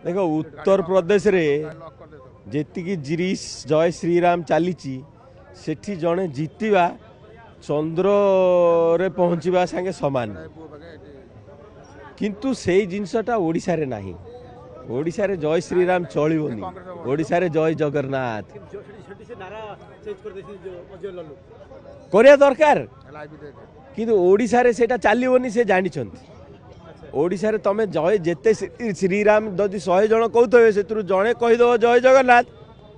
देखो उत्तर प्रदेश रे जेतिकी जिरीश जय श्रीराम चली सेठी जड़े जीतवा चंद्र रे पहुँचवा संगे समान किंतु से जिनसटा ओडिशा रे नाही। ओडिशा रे जय श्रीराम चलिबोनी, ओडिशा रे जय जगन्नाथ करिया दरकार किंतु ओडिशा रे सेटा चलिबोनी से जानी छंती। ओडिशा रे तमे जय जेते श्रीराम जदि 100 जन कहते से जड़े कहीदेव जय जगन्नाथ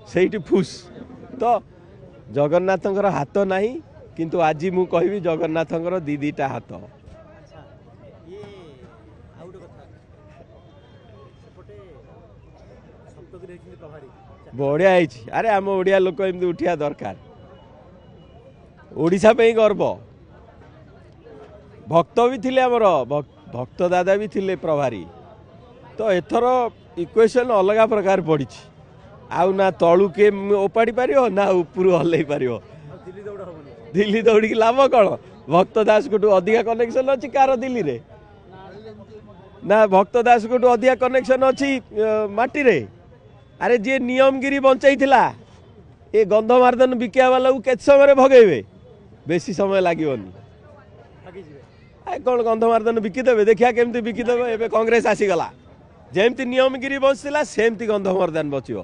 से फुस तो जगन्नाथंकर हाथ नहीं किंतु आज मु कहबी जगन्नाथंकर दी दीटा हाथ। बढ़िया अरे आम ओडिया लोक एमती उठिया दरकार। ओडिशा पे गर्व भक्त भी थिले आमर भक्त दादा भी थिले प्रभारी तो एथर इक्वेशन अलग प्रकार पड़ी आउ ना तलू के ओपाड़ी पार ना उपरू हल्लई पार। दिल्ली दौड़ की लाभ कौन भक्त दास को अधिका कनेक्शन अच्छी कार दिल्ली रे ना भक्त दास को अधिका कनेक्शन अच्छी माटी रे। अरे जी नियमगिरी बंचाई ये गंधमार्दन बिका वाला के समय भगेबे बेसी समय लगनी कौन गंधमार्दन बिकिदेवे देखिया केमती बिकिदेवे। एबे कांग्रेस आसीगला जेमती नियमगिरी बचला सेमती गंधमार्दन बचिबो।